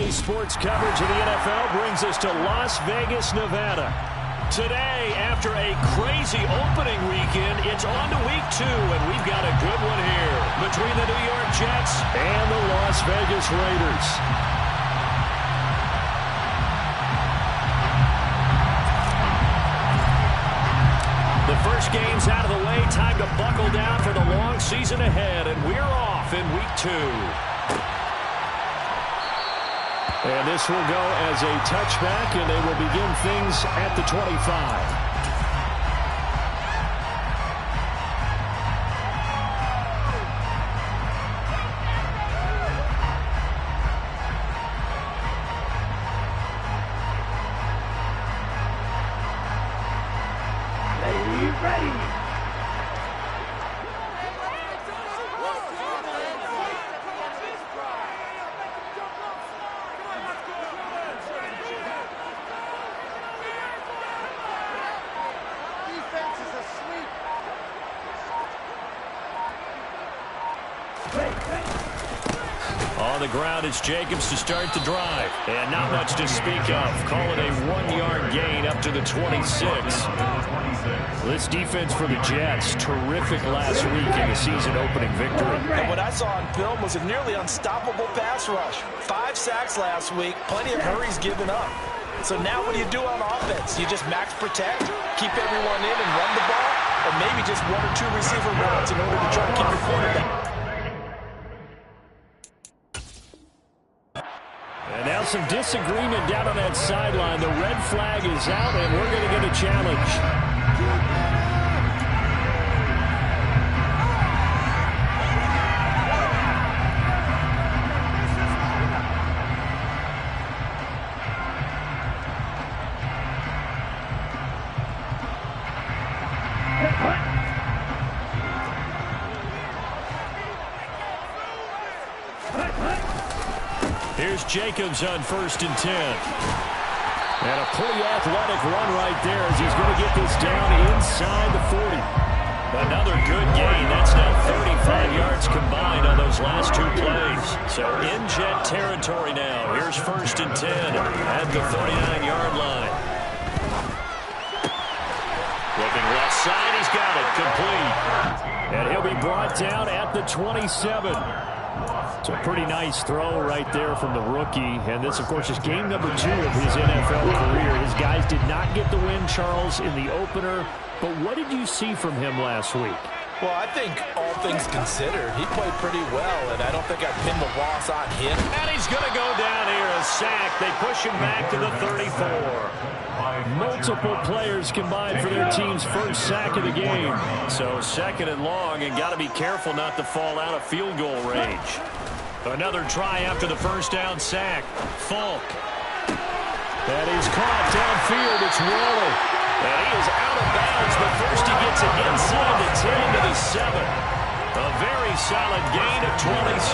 Daily sports coverage of the NFL brings us to Las Vegas, Nevada. Today, after a crazy opening weekend, it's on to week 2, and we've got a good one here between the New York Jets and the Las Vegas Raiders. The first game's out of the way. Time to buckle down for the long season ahead, and we're off in week 2. And this will go as a touchback, and they will begin things at the 25. On the ground, it's Jacobs to start the drive. And not much to speak of. Call it a 1-yard gain up to the 26. This defense for the Jets, terrific last week in the season-opening victory. And what I saw on film was a nearly unstoppable pass rush. 5 sacks last week, plenty of hurries given up. So now what do you do on offense? You just max protect, keep everyone in and run the ball, or maybe just 1 or 2 receiver routes in order to try to keep your quarterback. And now some disagreement down on that sideline. The red flag is out, and we're going to get a challenge. Here's Jacobs on 1st and 10. And a pretty athletic run right there as he's going to get this down inside the 40. Another good gain. That's now 35 yards combined on those last 2 plays. So in Jet territory now. Here's 1st and 10 at the 49-yard line. Looking left side. He's got it. Complete. And he'll be brought down at the 27. It's a pretty nice throw right there from the rookie. And this, of course, is game number 2 of his NFL career. His guys did not get the win, Charles, in the opener. But what did you see from him last week? Well, I think all things considered, he played pretty well, and I don't think I'd pin the loss on him. And he's going to go down here, a sack. They push him back to the 34. Multiple players combined for their team's first sack of the game. So 2nd and long, and got to be careful not to fall out of field goal range. Another try after the first down sack. Falk. That is caught downfield. It's Waller. And he is out of bounds, but first he gets it inside the 10 to the 7. A very solid gain of 27.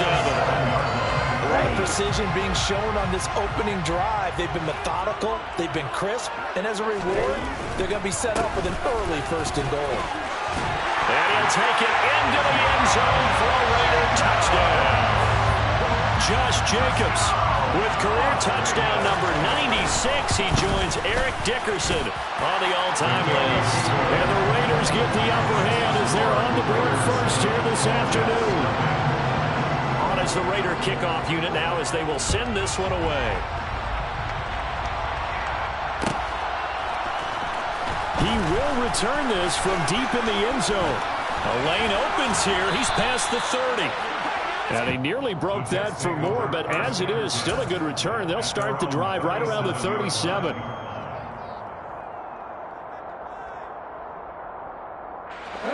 Great precision being shown on this opening drive. They've been methodical, they've been crisp, and as a reward, they're going to be set up with an early 1st and goal. And he'll take it into the end zone for a Raider touchdown. Josh Jacobs with career touchdown number 96. He joins Eric Dickerson on the all-time list. And the Raiders get the upper hand as they're on the board first here this afternoon. On as the Raider kickoff unit now as they will send this one away. He will return this from deep in the end zone. A lane opens here. He's past the 30. And he nearly broke that for more, but as it is, still a good return. They'll start the drive right around the 37.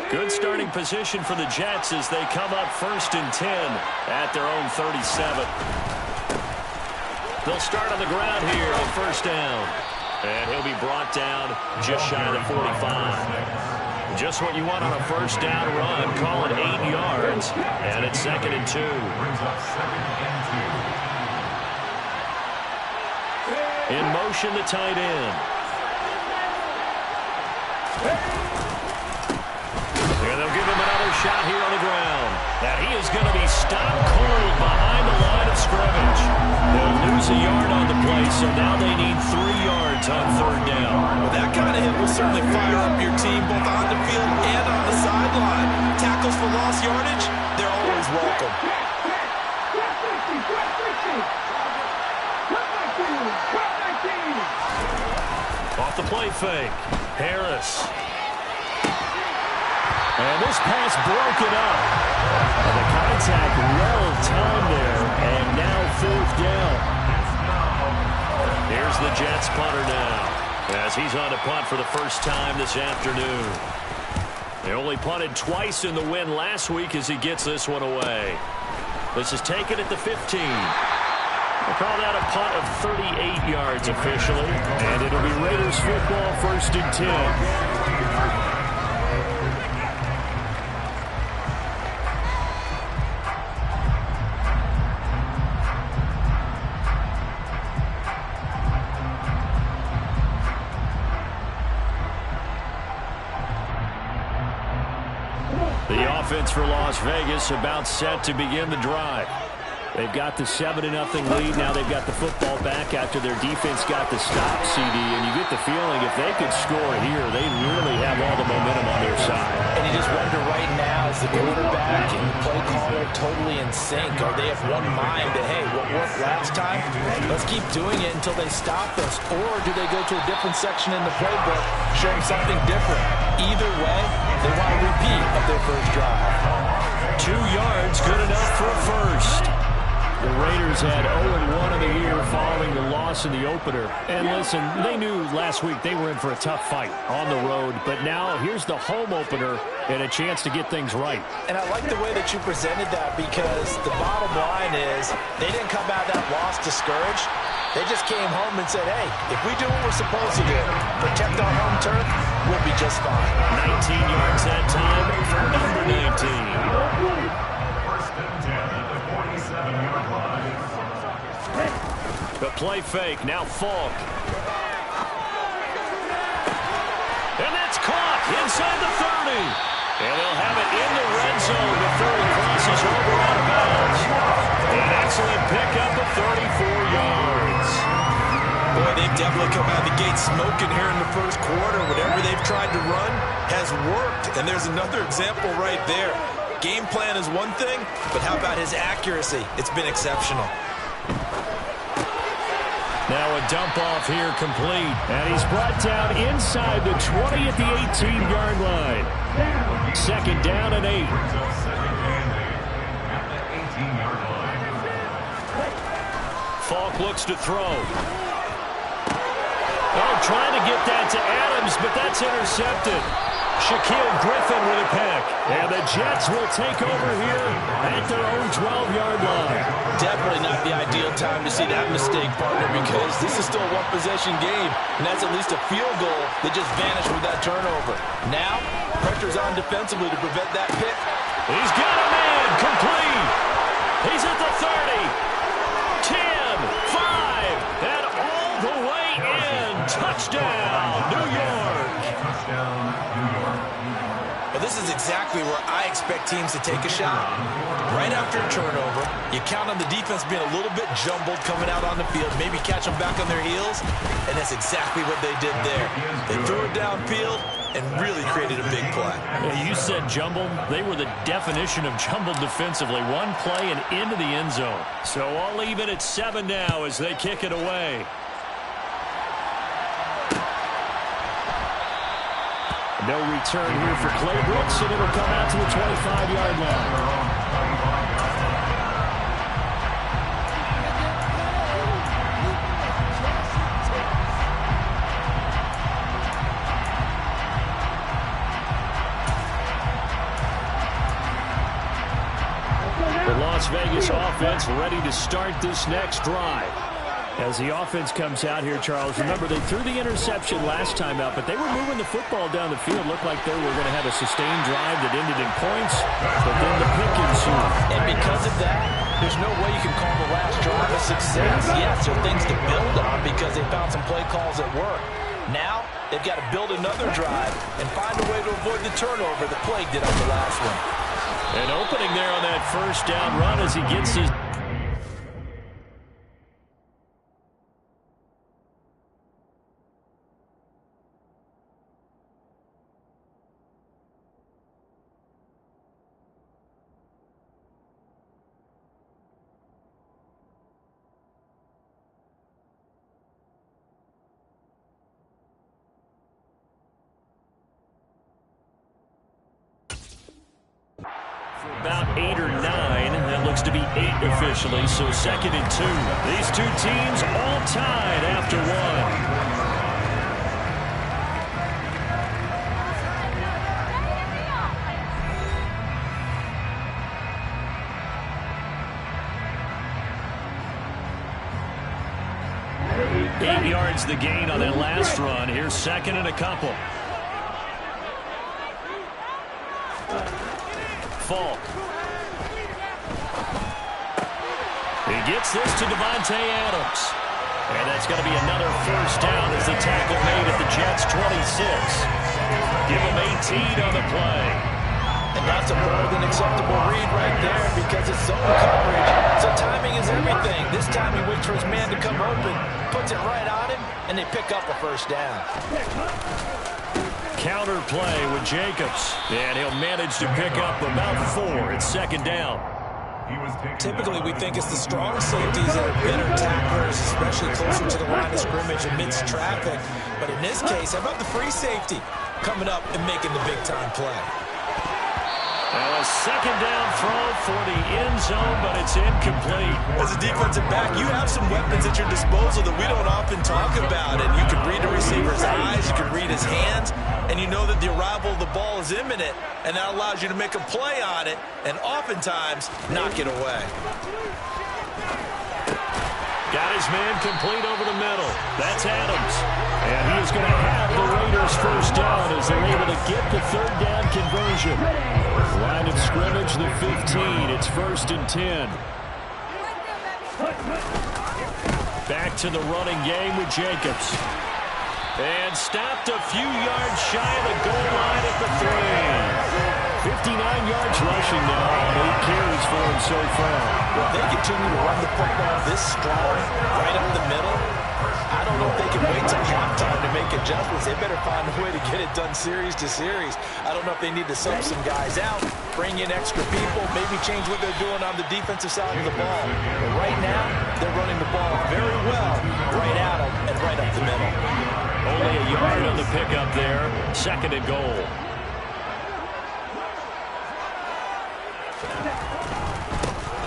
Good starting position for the Jets as they come up 1st and 10 at their own 37. They'll start on the ground here on 1st down. And he'll be brought down just shy of the 45. Just what you want on a 1st down run. Call it 8 yards. And it's 2nd and 2. In motion, the tight end. And they'll give him another shot here on the ground. And he is going to be stopped cold behind the line of scrimmage. They'll lose a yard on the play, so now they need 3 yards on 3rd down. Well, that kind of hit will certainly fire up your team both on the field and on the sideline. Tackles for lost yardage, they're always welcome. Off the play fake. Harris. And this pass broken up. And the contact well timed there. And now 4th down. Here's the Jets punter now, as he's on to punt for the first time this afternoon. They only punted twice in the win last week as he gets this one away. This is taken at the 15. We'll call that a punt of 38 yards officially. And it'll be Raiders football, 1st and 10. The offense for Las Vegas about set to begin the drive. They've got the 7-0 lead. Now they've got the football back after their defense got the stop, CD. And you get the feeling if they could score here, they really have all the momentum on their side. And you just wonder right now, is the quarterback and the play caller totally in sync? Are they of one mind that, hey, what worked last time, let's keep doing it until they stop us? Or do they go to a different section in the playbook, showing something different? Either way, they want a repeat of their first drive. 2 yards, good enough for a first. The Raiders had 0-1 of the year following the loss in the opener. And listen, they knew last week they were in for a tough fight on the road. But now here's the home opener and a chance to get things right. And I like the way that you presented that, because the bottom line is they didn't come out of that loss discouraged. They just came home and said, hey, if we do what we're supposed to do, protect our home turf, we'll be just fine. 19 yards that time for number 19. The play fake, now Falk. And that's caught inside the 30. And they'll have it in the red zone before he crosses over out of bounds. An excellent pickup of 34 yards. Boy, they've definitely come out of the gate smoking here in the first quarter. Whatever they've tried to run has worked. And there's another example right there. Game plan is one thing, but how about his accuracy? It's been exceptional. Now a dump off here complete. And he's brought down inside the 20 at the 18-yard line. 2nd down and 8. Falk looks to throw. Oh, trying to get that to Adams, but that's intercepted. Shaquille Griffin with a pick. And the Jets will take over here at their own 12-yard line. Definitely not the ideal time to see that mistake, partner, because this is still a one-possession game, and that's at least a field goal that just vanished with that turnover. Now, pressure's on defensively to prevent that pick. He's got a man complete. He's at the 30, 10, 5, and all the way in. Touchdown, New York. Well, this is exactly where I expect teams to take a shot. Right after a turnover, you count on the defense being a little bit jumbled coming out on the field, maybe catch them back on their heels, and that's exactly what they did there. They threw it downfield and really created a big play. Yeah, you said jumbled. They were the definition of jumbled defensively. One play and into the end zone. So I'll leave it at 7 now as they kick it away. No return here for Clay Brooks, and it'll come out to the 25-yard line. The Las Vegas offense ready to start this next drive. As the offense comes out here, Charles, remember they threw the interception last time out, but they were moving the football down the field. Looked like they were going to have a sustained drive that ended in points, but then the pick ensued. And because of that, there's no way you can call the last drive a success. Yes, there are things to build on because they found some play calls that work. Now, they've got to build another drive and find a way to avoid the turnover that Plague did on the last one. An opening there on that first down run as he gets his... About 8 or 9. That looks to be 8 officially, so 2nd and 2. These two teams all tied after 1. Yards the gain on that last run. Here's 2nd and a couple. Falk. He gets this to Davante Adams. And that's going to be another first down as the tackle made at the Jets' 26. Give him 18 on the play. And that's a more than acceptable read right there because it's zone coverage. So timing is everything. This time he waits for his man to come open, puts it right on him, and they pick up a first down. Counter play with Jacobs. And he'll manage to pick up about 4. It's 2nd down. Typically, we think it's the strong safeties that are better tacklers, especially closer to the line of scrimmage amidst traffic. But in this case, how about the free safety coming up and making the big-time play? Well, a 2nd down throw for the end zone, but it's incomplete. As a defensive back, you have some weapons at your disposal that we don't often talk about. And you can read the receiver's eyes, you can read his hands, and you know that the arrival of the ball is imminent, and that allows you to make a play on it and oftentimes knock it away. Got his man complete over the middle. That's Adams. And he is going to have the Raiders first down as they're able to get the 3rd down conversion. Line of scrimmage, the 15. It's 1st and 10. Back to the running game with Jacobs. And stopped a few yards shy of the goal line at the 3. 59 yards rushing now, and 8 carries for him so far. Well, if they continue to run the football this strong, right up the middle, I don't know if they can wait till halftime to make adjustments. They better find a way to get it done series to series. I don't know if they need to sub some guys out, bring in extra people, maybe change what they're doing on the defensive side of the ball. But right now, they're running the ball very well, right at them and right up the middle. Only a yard on the pickup there. 2nd and goal.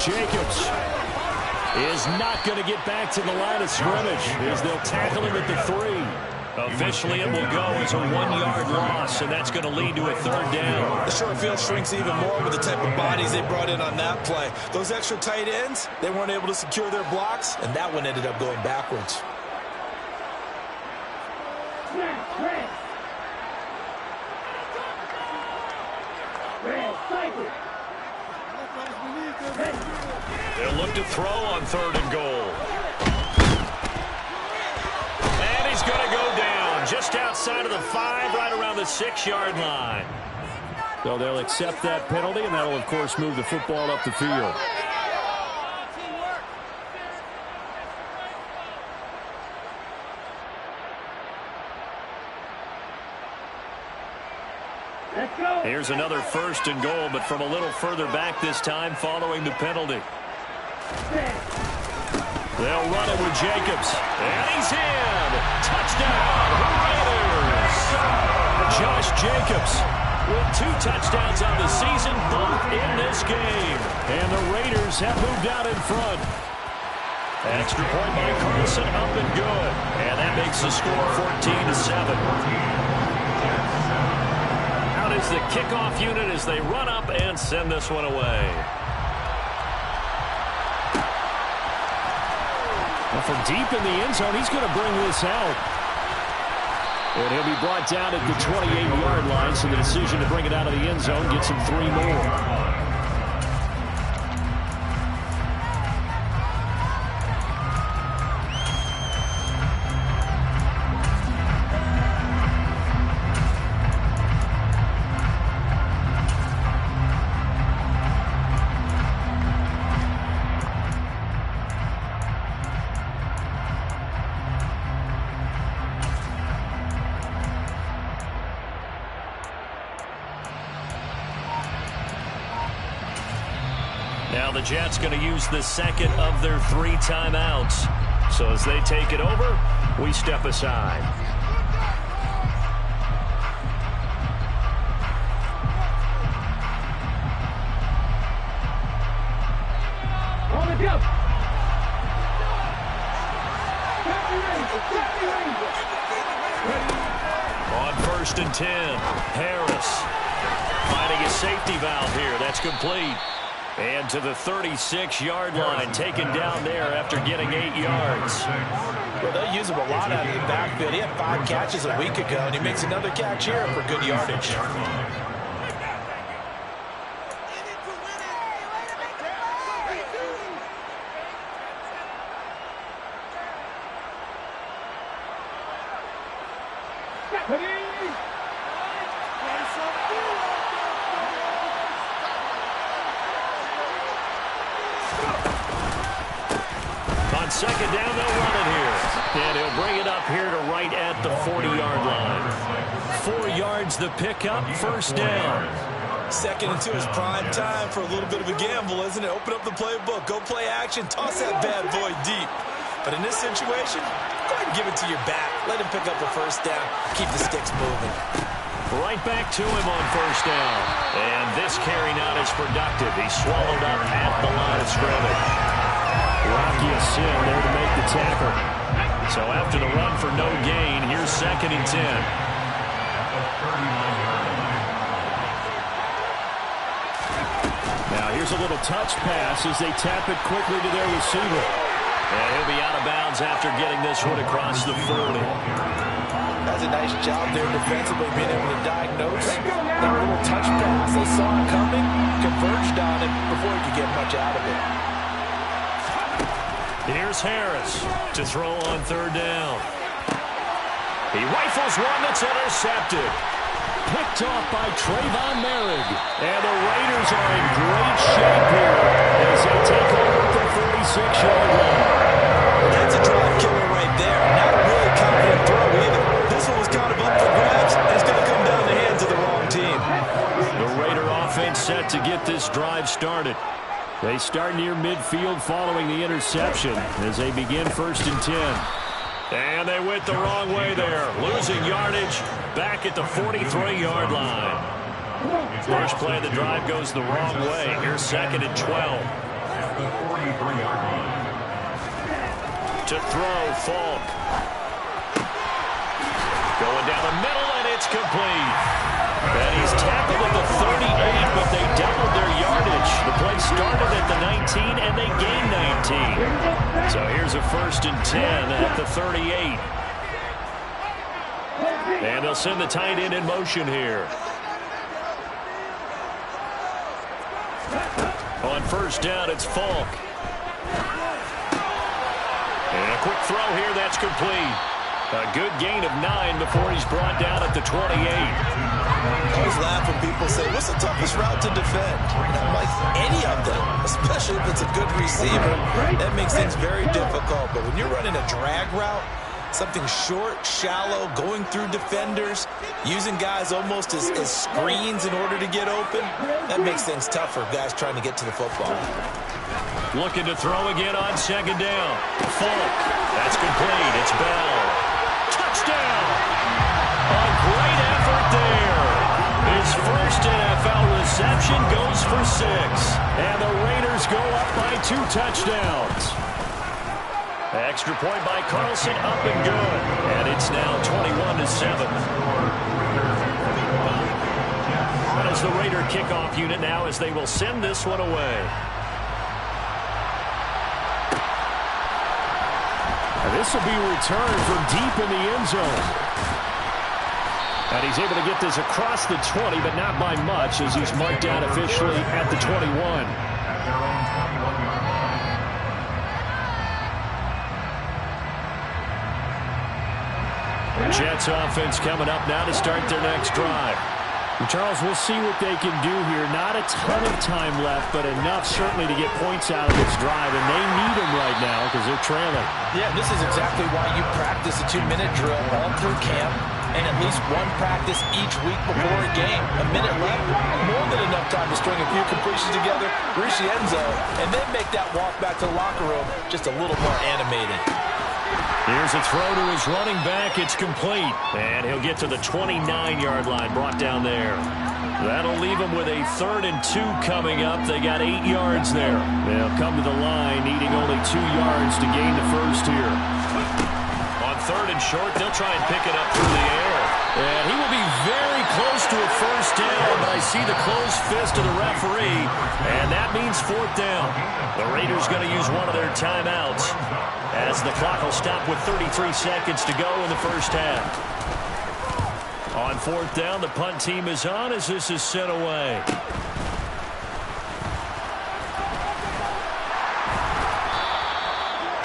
Jacobs is not going to get back to the line of scrimmage as they'll tackle him at the 3. Officially, it will go as a 1-yard loss, and that's going to lead to a 3rd down. The short field shrinks even more with the type of bodies they brought in on that play. Those extra tight ends, they weren't able to secure their blocks, and that one ended up going backwards. They'll look to throw on 3rd and goal. And he's going to go down just outside of the 5, right around the 6-yard line. So they'll accept that penalty, and that'll, of course, move the football up the field. Here's another 1st and goal, but from a little further back this time following the penalty. They'll run it with Jacobs. And he's in. Touchdown, Raiders. Josh Jacobs with 2 touchdowns on the season, both in this game. And the Raiders have moved out in front. Extra point by Carlson, up and good. And that makes the score 14-7. Is the kickoff unit as they run up and send this one away. Well, from deep in the end zone, he's going to bring this out. And he'll be brought down at the 28-yard line, so the decision to bring it out of the end zone gets him 3 more. Now the Jets going to use the 2nd of their 3 timeouts. So as they take it over, we step aside. and 10. Harris finding a safety valve here. That's complete. And to the 36-yard line, taken down there after getting 8 yards. Well, they'll use him a lot out of the backfield. He had 5 catches a week ago, and he makes another catch here for good yardage. On second down, they'll run it here. And he'll bring it up here to right at the 40-yard line. 4 yards the pickup, first down. Second and 2 is prime time for a little bit of a gamble, isn't it? Open up the playbook, go play action, toss that bad boy deep. But in this situation, go ahead and give it to your back. Let him pick up a first down. Keep the sticks moving. Right back to him on first down. And this carry not as productive. He's swallowed up at the line of scrimmage. Rocky Sin there to make the tackle. So after the run for no gain, here's second and 10. Now here's a little touch pass as they tap it quickly to their receiver. And he'll be out of bounds after getting this one across the 40. That's a nice job there defensively, being able to diagnose that little touch pass. They saw it coming, converged on it before he could get much out of it. Here's Harris to throw on third down. He rifles one that's intercepted. Picked off by Trayvon Merrick. And the Raiders are in great shape here as they take over at the 46-yard line. That's a drive killer right there. Not a really confident throw either. This one was kind of up for grabs, and it's going to come down the hands of the wrong team. The Raider offense set to get this drive started. They start near midfield following the interception as they begin first and 10. And they went the wrong way there. Losing yardage back at the 43-yard line. First play of the drive goes the wrong way. Here's second and 12. To throw, Falk. Going down the middle, and it's complete. And he's tackled at the 38, but they doubled their yardage. The play started at the 19, and they gained 19. So here's a first and 10 at the 38. And they'll send the tight end in motion here. On first down, it's Falk. And a quick throw here, that's complete. A good gain of 9 before he's brought down at the 28. I always laugh when people say, what's the toughest route to defend? And I'm like, any of them, especially if it's a good receiver. That makes things very difficult. But when you're running a drag route, something short, shallow, going through defenders, using guys almost as screens in order to get open, that makes things tough for guys trying to get to the football. Looking to throw again on second down. Falk. That's complete. It's Bell. Touchdown. A great effort there. His first NFL reception goes for 6. And the Raiders go up by 2 touchdowns. Extra point by Carlson, up and good. And it's now 21-7. That is the Raider kickoff unit now as they will send this one away. And this will be returned from deep in the end zone. And he's able to get this across the 20, but not by much as he's marked down officially at the 21. Jets offense coming up now to start their next drive. And Charles, we'll see what they can do here. Not a ton of time left, but enough certainly to get points out of this drive. And they need them right now because they're trailing. Yeah, this is exactly why you practice a 2-minute drill all through camp and at least one practice each week before a game. A minute left, more than enough time to string a few completions together, reach the end zone, and then make that walk back to the locker room just a little more animated. Here's a throw to his running back. It's complete. And he'll get to the 29-yard line, brought down there. That'll leave him with a 3rd and 2 coming up. They got 8 yards there. They'll come to the line, needing only 2 yards to gain the first here. On 3rd and short, they'll try and pick it up through the air. And he will be very to a first down, but I see the closed fist of the referee, and that means fourth down. The Raiders going to use one of their timeouts as the clock will stop with 33 seconds to go in the first half. On fourth down, the punt team is on as this is sent away.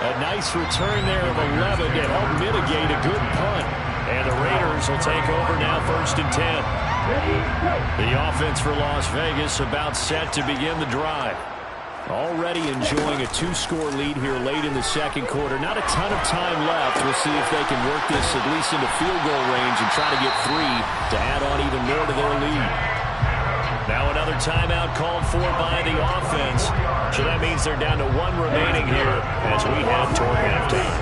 A nice return there of 11 to help mitigate a good punt. And the Raiders will take over now, 1st and 10. The offense for Las Vegas about set to begin the drive. Already enjoying a 2-score lead here late in the second quarter. Not a ton of time left. We'll see if they can work this at least into field goal range and try to get 3 to add on even more to their lead. Now another timeout called for by the offense. So that means they're down to 1 remaining here as we head toward halftime.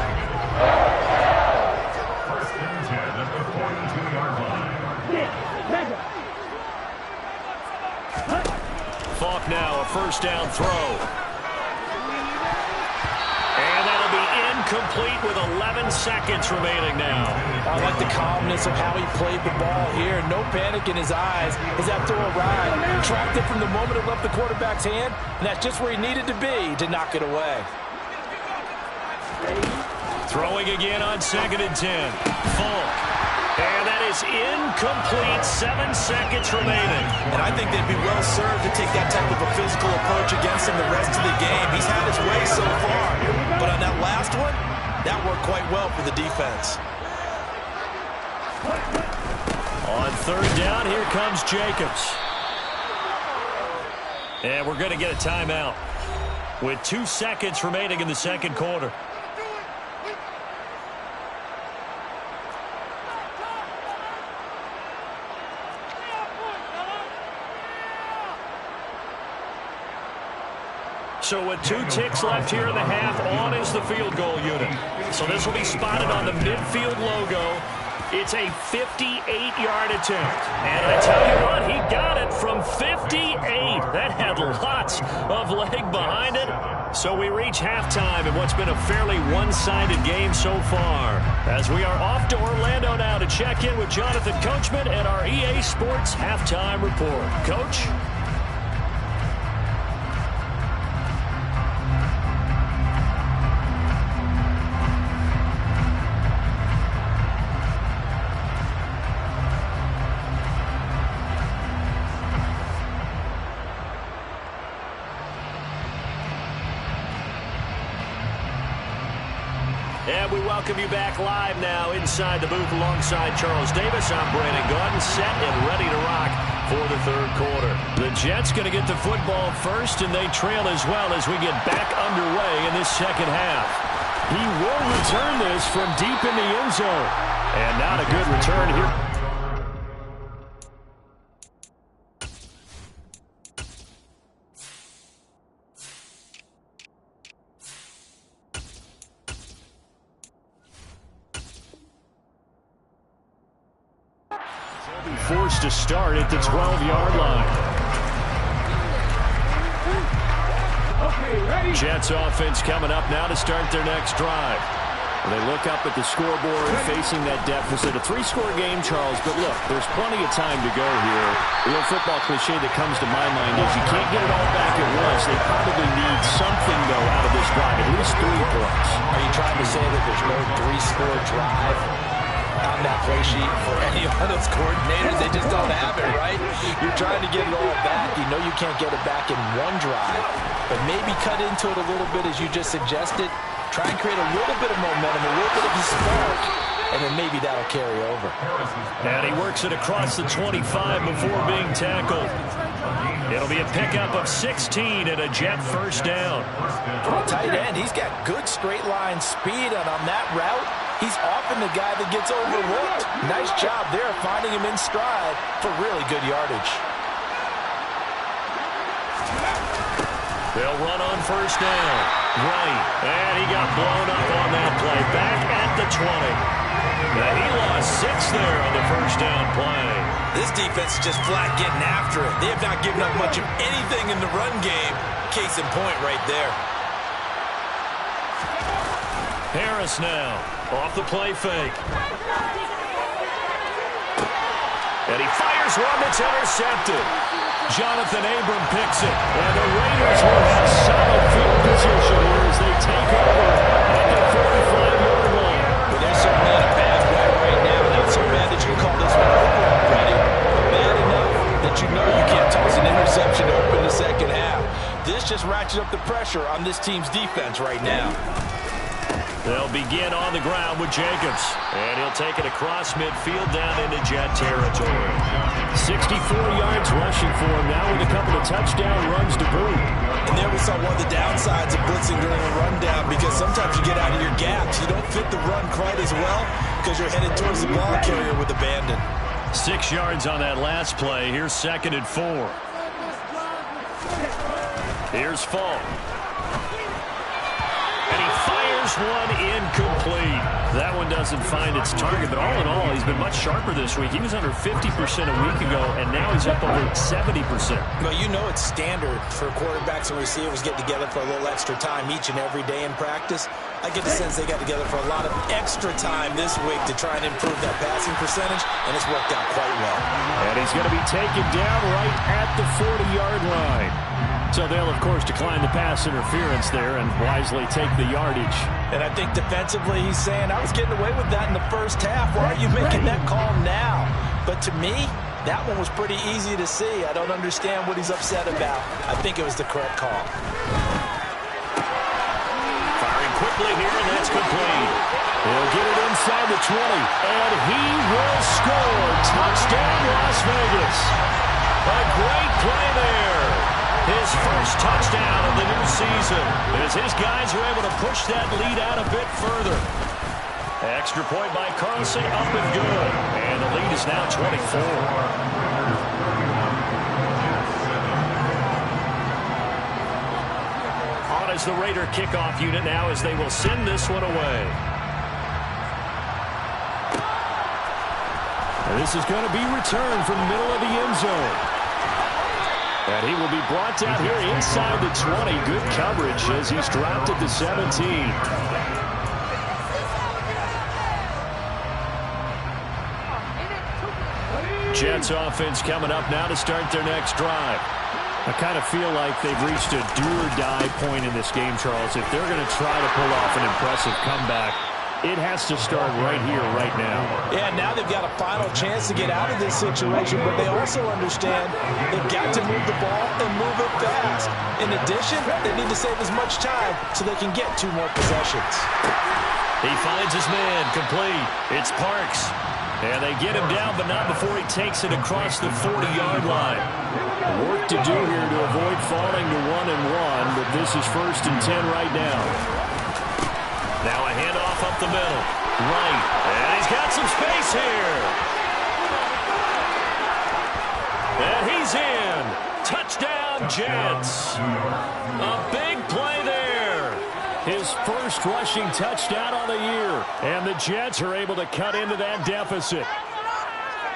Falk now, a first down throw. And that'll be incomplete with 11 seconds remaining now. I like the calmness of how he played the ball here. No panic in his eyes as that throw arrived. Tracked it from the moment it left the quarterback's hand, and that's just where he needed to be to knock it away. Throwing again on 2nd and 10. Falk. And that is incomplete. 7 seconds remaining. And I think they'd be well served to take that type of a physical approach against him the rest of the game. He's had his way so far. But on that last one, that worked quite well for the defense. On 3rd down, here comes Jacobs. And we're going to get a timeout with 2 seconds remaining in the second quarter. So with 2 ticks left here in the half, on is the field goal unit. So this will be spotted on the midfield logo. It's a 58-yard attempt. And I tell you what, he got it from 58. That had lots of leg behind it. So we reach halftime in what's been a fairly one-sided game so far. As we are off to Orlando now to check in with Jonathan Coachman and our EA Sports Halftime Report. Coach? And we welcome you back live now inside the booth alongside Charles Davis. I'm Brandon Gaudin, set and ready to rock for the 3rd quarter. The Jets going to get the football first, and they trail as well as we get back underway in this second half. He will return this from deep in the end zone. And not a good return here. Forced to start at the 12-yard line. Jets offense coming up now to start their next drive. They look up at the scoreboard facing that deficit. A 3-score game, Charles, but look, there's plenty of time to go here. The little football cliche that comes to my mind is you can't get it all back at once. They probably need something, though, out of this drive, at least 3 points. Are you trying to say that there's no 3-score drive on that play sheet for any of those coordinators? They just don't have it, right? You're trying to get it all back. You know you can't get it back in one drive, but maybe cut into it a little bit as you just suggested. Try and create a little bit of momentum, a little bit of a spark, and then maybe that'll carry over. And he works it across the 25 before being tackled. It'll be a pickup of 16 and a Jet first down. For a tight end, he's got good straight line speed, and on that route, he's often the guy that gets overlooked. Nice job there finding him in stride for really good yardage. They'll run on first down. Right. And he got blown up on that play. Back at the 20. Now he lost 6 there on the first down play. This defense is just flat getting after it. They have not given up much of anything in the run game. Case in point right there. Harris now off the play fake. And he fires one that's intercepted. Jonathan Abram picks it. And the Raiders will have solid field position here as they take over at the 45-yard line. Well, they're certainly in a bad way right now. Not so bad that you can call this one over already, but bad enough that you know you can't toss an interception to open the second half. This just ratchets up the pressure on this team's defense right now. They'll begin on the ground with Jacobs. And he'll take it across midfield down into Jet territory. 64 yards rushing for him now with a couple of touchdown runs to boot. And there we saw one of the downsides of blitzing during a rundown, because sometimes you get out of your gaps. You don't fit the run quite as well because you're headed towards the ball carrier with abandon. 6 yards on that last play. Here's 2nd and 4. Here's Falk. And he fires one incomplete. That one doesn't find its target, but all in all, he's been much sharper this week. He was under 50% a week ago, and now he's up over 70%. Well, you know it's standard for quarterbacks and receivers get together for a little extra time each and every day in practice. I get the sense they got together for a lot of extra time this week to try and improve that passing percentage, and it's worked out quite well. And he's going to be taken down right at the 40-yard line. So they'll, of course, decline the pass interference there and wisely take the yardage. And I think defensively he's saying, I was getting away with that in the first half. Why are you making that call now? But to me, that one was pretty easy to see. I don't understand what he's upset about. I think it was the correct call. Firing quickly here, and that's complete. He'll get it inside the 20, and he will score. Touchdown, Las Vegas. A great play there. His first touchdown of the new season as his guys are able to push that lead out a bit further. Extra point by Carlson, up and good. And the lead is now 24. On is the Raider kickoff unit now as they will send this one away. And this is going to be returned from the middle of the end zone. And he will be brought down here inside the 20. Good coverage as he's dropped at the 17. Jets offense coming up now to start their next drive. I kind of feel like they've reached a do-or-die point in this game, Charles. If they're going to try to pull off an impressive comeback, it has to start right here, right now. Yeah, now they've got a final chance to get out of this situation, but they also understand they've got to move the ball and move it fast. In addition, they need to save as much time so they can get 2 more possessions. He finds his man, complete. It's Parks. And they get him down, but not before he takes it across the 40-yard line. Work to do here to avoid falling to 1-1, but this is 1st and 10 right now. Now a handoff up the middle. Right. And he's got some space here. And he's in. Touchdown, Jets. A big play there. His first rushing touchdown on the year. And the Jets are able to cut into that deficit.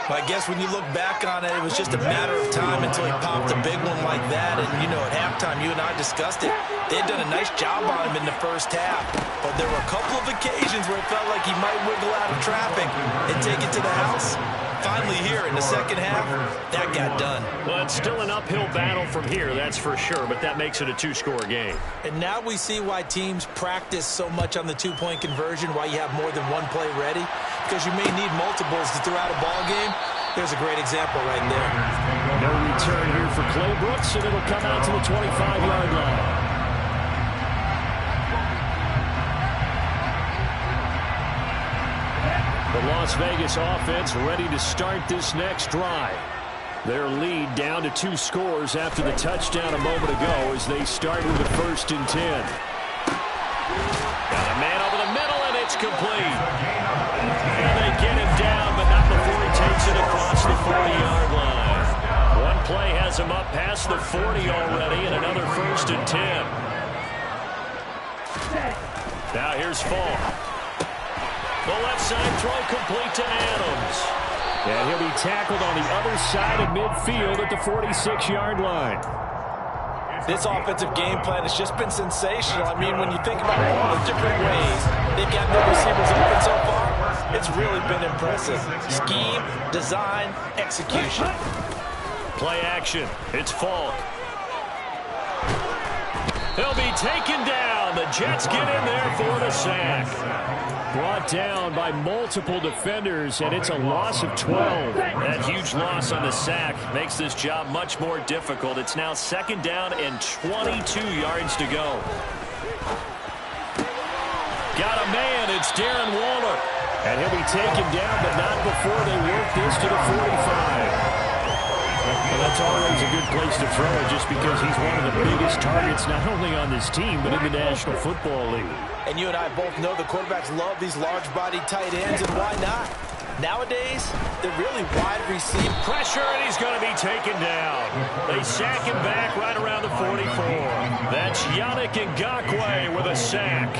I guess when you look back on it, it was just a matter of time until he popped a big one like that. And, you know, at halftime, you and I discussed it. They had done a nice job on him in the first half. But there were a couple of occasions where it felt like he might wiggle out of traffic and take it to the house. Finally here in the second half, that got done. Well, it's still an uphill battle from here, that's for sure, but that makes it a 2-score game. And now we see why teams practice so much on the 2-point conversion, why you have more than one play ready, because you may need multiples to throw out a ball game. There's a great example right there. No return here for Clay Brooks, and it'll come out to the 25-yard line. The Las Vegas offense ready to start this next drive. Their lead down to 2 scores after the touchdown a moment ago as they start with a 1st and 10. Got a man over the middle, and it's complete. And they get him down, but not before he takes it across the 40-yard line. One play has him up past the 40 already, and another 1st and 10. Now here's Falk. The left side throw complete to Adams. And he'll be tackled on the other side of midfield at the 46-yard line. This offensive game plan has just been sensational. I mean, when you think about all the different ways they've got their receivers open so far, It's really been impressive. Scheme, design, execution. Play action. It's Falk. He'll be taken down. The Jets get in there for the sack. Brought down by multiple defenders, and it's a loss of 12. That huge loss on the sack makes this job much more difficult. It's now 2nd down and 22 yards to go. Got a man. It's Darren Waller. And he'll be taken down, but not before they work this to the 45. Well, that's always a good place to throw it just because he's one of the biggest targets not only on this team but in the National Football League. And you and I both know the quarterbacks love these large-bodied tight ends, and why not? Nowadays, they're really wide receiver. Pressure, and he's going to be taken down. They sack him back right around the 44. That's Yannick Ngakoue with a sack.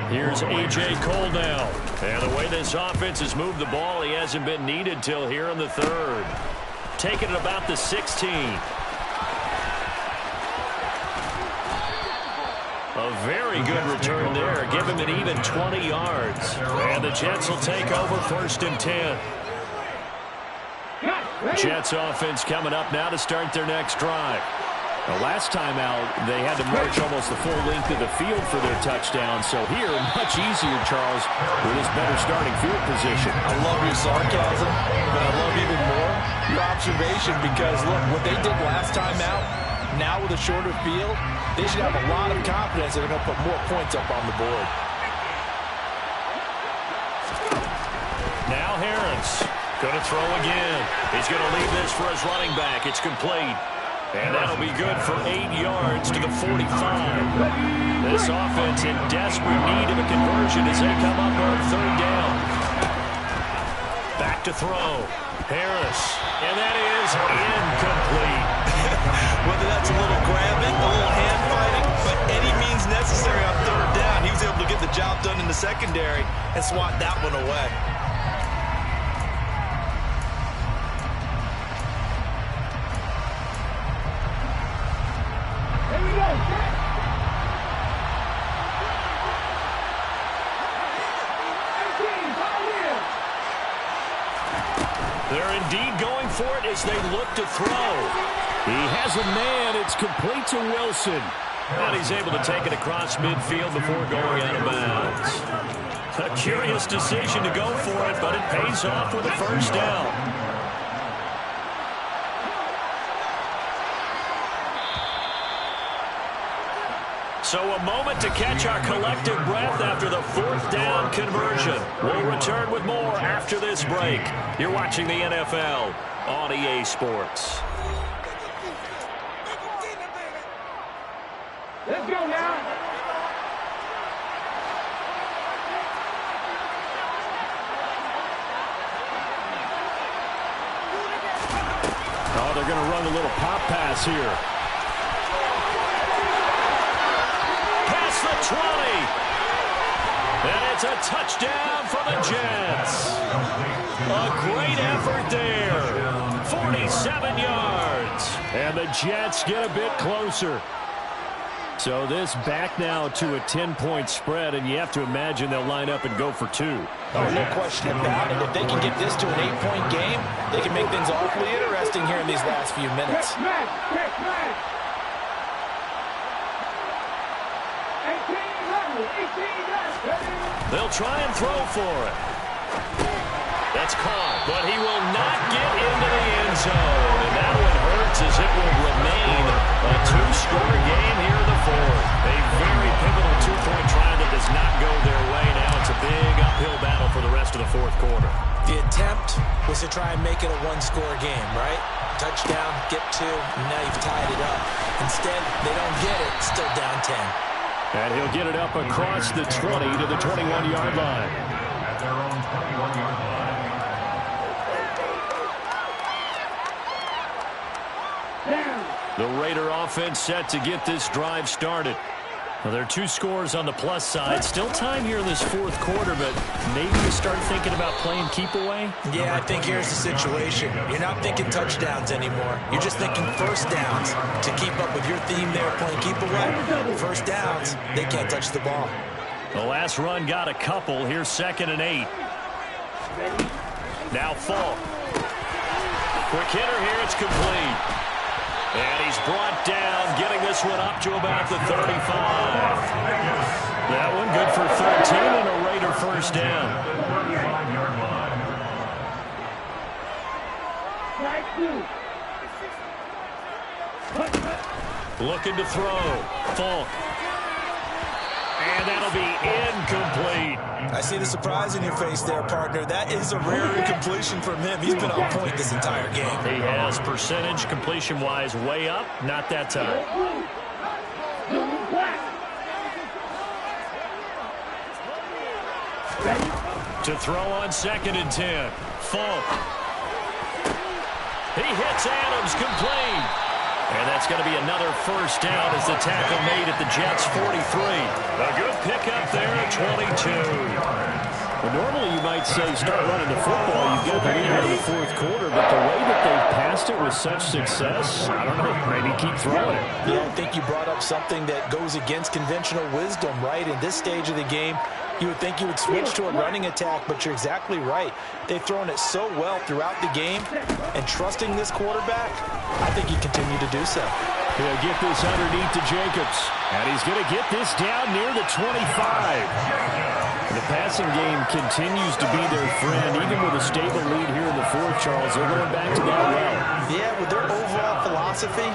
Here's A.J. Cole now. And the way this offense has moved the ball, he hasn't been needed till here in the 3rd. Taking it about the 16. A very good return there. Give him an even 20 yards. And the Jets will take over 1st and 10. Jets offense coming up now to start their next drive. The last time out, they had to march almost the full length of the field for their touchdown. So here, much easier, Charles, with his better starting field position. I love your sarcasm, but I love even more your observation because, look, what they did last time out, now with a shorter field, they should have a lot of confidence that they're going to put more points up on the board. Now Harris going to throw again. He's going to leave this for his running back. It's complete. And that'll be good for 8 yards to the 45. This offense in desperate need of a conversion as they come up on 3rd down. Back to throw. Harris. And that is incomplete. Whether that's a little grabbing, a little hand fighting, but any means necessary on 3rd down, he was able to get the job done in the secondary and swat that one away. They're indeed going for it as they look to throw. He has a man. It's complete to Wilson. And he's able to take it across midfield before going out of bounds. A curious decision to go for it, but it pays off with a 1st down. So a moment to catch our collective breath after the 4th down conversion. We'll return with more after this break. You're watching the NFL on EA Sports. Let's go now. Oh, they're going to run a little pop pass here. Past the 20. And it's a touchdown for the Jets. A great effort there. 47 yards. And the Jets get a bit closer. So this back now to a 10-point spread, and you have to imagine they'll line up and go for 2. Oh, no question about it. If they can get this to an 8-point game, they can make things awfully interesting here in these last few minutes. They'll try and throw for it. That's caught, but he will not get into the end zone. And that one hurts as it will remain a 2-score game here in the 4th. A very pivotal 2-point try that does not go their way. Now it's a big uphill battle for the rest of the 4th quarter. The attempt was to try and make it a 1-score game, right? Touchdown, get 2, and now you've tied it up. Instead, they don't get it, still down 10. And he'll get it up across the 20 to the 21-yard line. At their own 21-yard line. The Raider offense set to get this drive started. Well, there are 2 scores on the plus side. Still time here in this 4th quarter, but maybe you start thinking about playing keep away? Yeah, I think here's the situation. You're not thinking touchdowns anymore. You're just thinking 1st downs to keep up with your theme there, playing keep away. 1st downs, they can't touch the ball. The last run got a couple. Here's 2nd and 8. Now Falk. Quick hitter here. It's complete. And he's brought down, getting this one up to about the 35. That one good for 13 and a Raider first down. Looking to throw. Falk. And that'll be incomplete. I see the surprise in your face there, partner. That is a rare incompletion from him. He's been on point this entire game. He has percentage completion-wise way up. Not that time. To throw on 2nd and 10. Falk. He hits Adams, complete. And that's going to be another first down as the tackle made at the Jets' 43. A good pickup there at 22. Well, normally you might say start running the football. You've got the lead in the 4th quarter, but the way that they've passed it with such success, I don't know, maybe keep throwing it. Yeah, I think you brought up something that goes against conventional wisdom, right? In this stage of the game, you would think you would switch to a running attack, but you're exactly right. They've thrown it so well throughout the game, and trusting this quarterback, I think you continue to do so. He'll get this underneath to Jacobs, and he's going to get this down near the 25. The passing game continues to be their friend, even with a stable lead here in the 4th, Charles. They're going back to that well. Yeah, with their overall philosophy,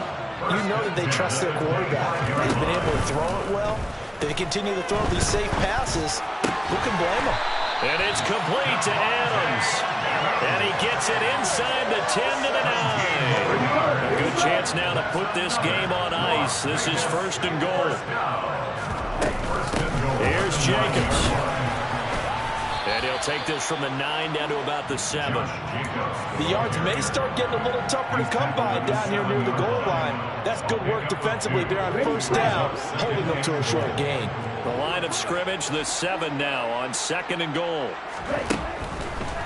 you know that they trust their quarterback. They've been able to throw it well. They continue to throw these safe passes. Who can blame them? And it's complete to Adams. And he gets it inside the 10 to the 9. A good chance now to put this game on ice. This is 1st and goal. Here's Jacobs. And he'll take this from the 9 down to about the 7. The yards may start getting a little tougher to come by down here near the goal line. That's good work defensively there on 1st down, holding them to a short gain. The line of scrimmage, the 7 now on 2nd and goal.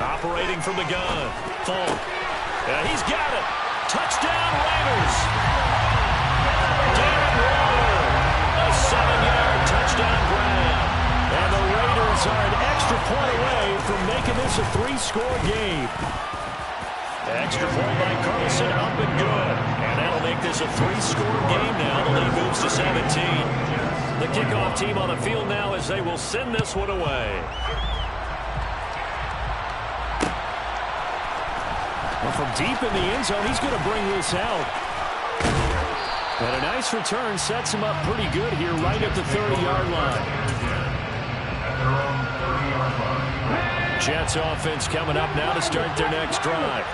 Operating from the gun. Falk. He's got it. Touchdown, Raiders. Darren Waller. A 7-yard touchdown grab. And the Raiders are an extra point away from making this a 3-score game. Extra point by Carlson, up and good. And that'll make this a 3-score game now. The lead moves to 17. The kickoff team on the field now as they will send this one away. Well, from deep in the end zone, he's going to bring this out. And a nice return sets him up pretty good here right at the 30-yard line. Jets offense coming up now to start their next drive.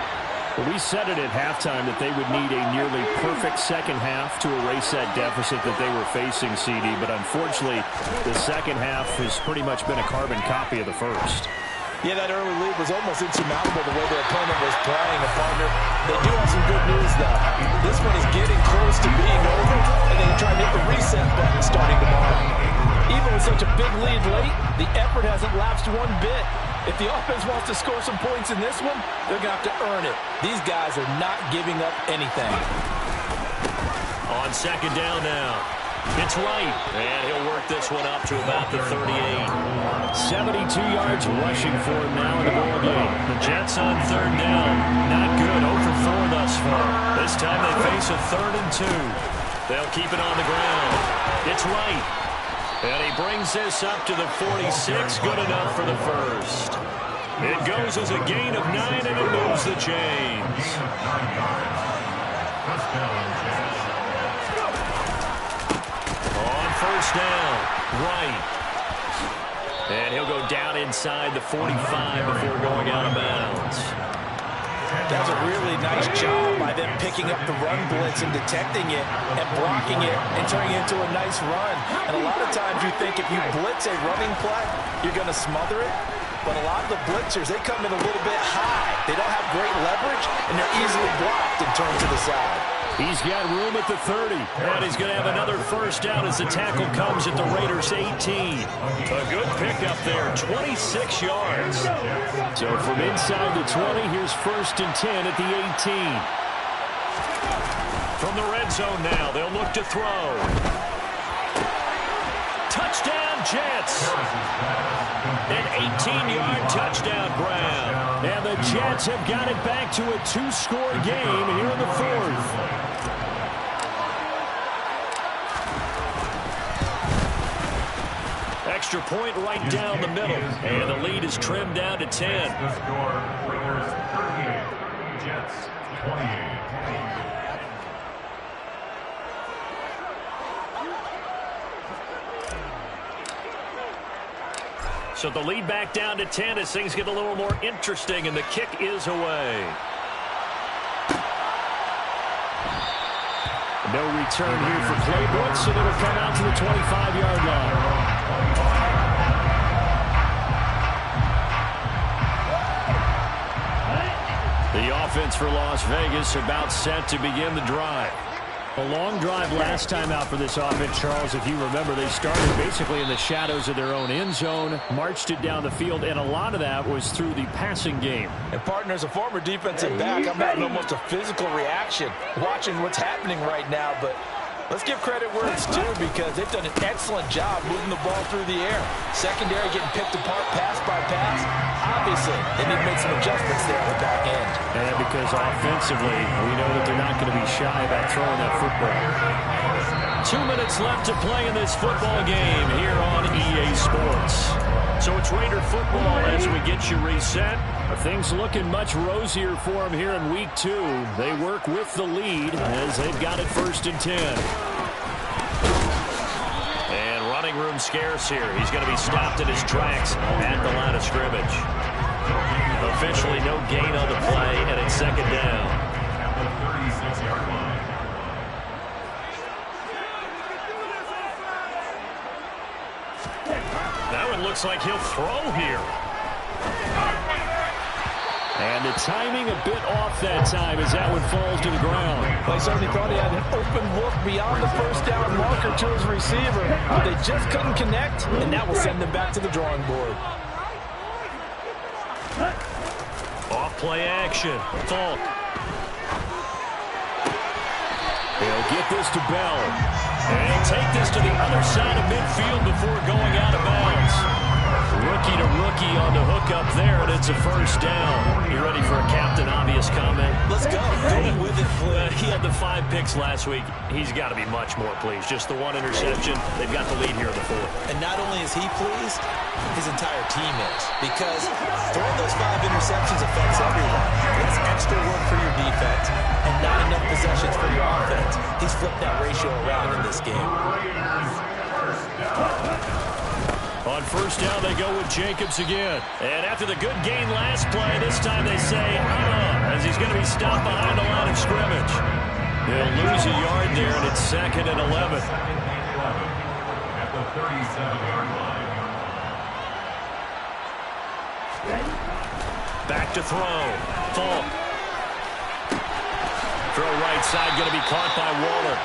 Well, we said it at halftime that they would need a nearly perfect second half to erase that deficit that they were facing, CD. But unfortunately, the second half has pretty much been a carbon copy of the first. Yeah, that early lead was almost insurmountable the way their opponent was playing. A partner, they do have some good news, though. This one is getting close to being over, and they try to hit the reset button starting tomorrow. Even with such a big lead late, the effort hasn't lapsed one bit. If the offense wants to score some points in this one, they're going to have to earn it. These guys are not giving up anything. On 2nd down now. It's Wright, and he'll work this one up to about the 38. 72 yards rushing for him now in the ball game. The Jets on 3rd down. Not good, 0 for 4 thus far. This time they face a 3rd and 2. They'll keep it on the ground. It's Wright. And he brings this up to the 46. Good enough for the first. It goes as a gain of 9, and it moves the chains. On 1st down, Wright. And he'll go down inside the 45 before going out of bounds. That was a really nice job by them picking up the run blitz and detecting it and blocking it and turning it into a nice run. And a lot of times you think if you blitz a running play, you're going to smother it. But a lot of the blitzers, they come in a little bit high. They don't have great leverage, and they're easily blocked and turned to the side. He's got room at the 30, and he's going to have another first down as the tackle comes at the Raiders' 18. A good pickup there, 26 yards. So from inside the 20, here's 1st and 10 at the 18. From the red zone now, they'll look to throw. Touchdown, Jets. An 18-yard touchdown grab. And the Jets have got it back to a 2-score game here in the fourth. Extra point right down the middle. And the lead is trimmed down to 10. The score, Raiders 38, Jets 28. So the lead back down to 10 as things get a little more interesting, and the kick is away. No return here for Claybrook, and it'll come out to the 25-yard line. The offense for Las Vegas about set to begin the drive. A long drive last time out for this offense, Charles. If you remember, they started basically in the shadows of their own end zone, marched it down the field, and a lot of that was through the passing game. And, partner, as a former defensive back, I'm having almost a physical reaction watching what's happening right now. But let's give credit where it's due because they've done an excellent job moving the ball through the air. Secondary getting picked apart pass by pass. Obviously, they need to make some adjustments there on the back end. And because offensively, we know that they're not going to be shy about throwing that football. 2 minutes left to play in this football game here on EA Sports. So it's Raider football as we get you reset. Things looking much rosier for them here in week 2. They work with the lead as they've got it 1st and 10. And running room scarce here. He's going to be stopped in his tracks at the line of scrimmage. Officially no gain on the play, and it's 2nd down. At the 36-yard line. That one looks like he'll throw here. And the timing a bit off that time as that one falls to the ground. They certainly thought he had an open look beyond the 1st down marker to his receiver, but they just couldn't connect, and that will send them back to the drawing board. Off play action. Falk. They'll get this to Bell. And he'll take this to the other side of midfield before going out of bounds. Rookie to rookie on the hook up there, and it's a 1st down. You ready for a Captain Obvious comment? Let's go. Go with it, please. He had the 5 picks last week. He's got to be much more pleased. Just the 1 interception. They've got the lead here in the 4th. And not only is he pleased, his entire team is. Because throwing those 5 interceptions affects everyone. It's extra work for your defense and not enough possessions for your offense. He's flipped that ratio around in this game. On 1st down, they go with Jacobs again. And after the good gain last play, this time they say, as he's going to be stopped behind the line of scrimmage. He'll lose a yard there, and it's 2nd and 11. At the 37-yard line. Back to throw. Falk. Throw right side, going to be caught by Waller.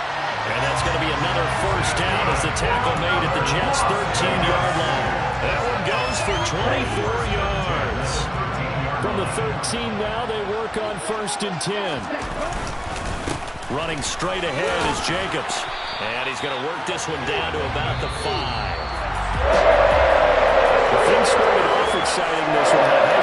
And that's going to be another 1st down as the tackle made at the Jets' 13-yard line. That one goes for 24 yards. From the 13 now, they work on 1st and 10. Running straight ahead is Jacobs. And he's going to work this one down to about the 5. The thing started off exciting this one.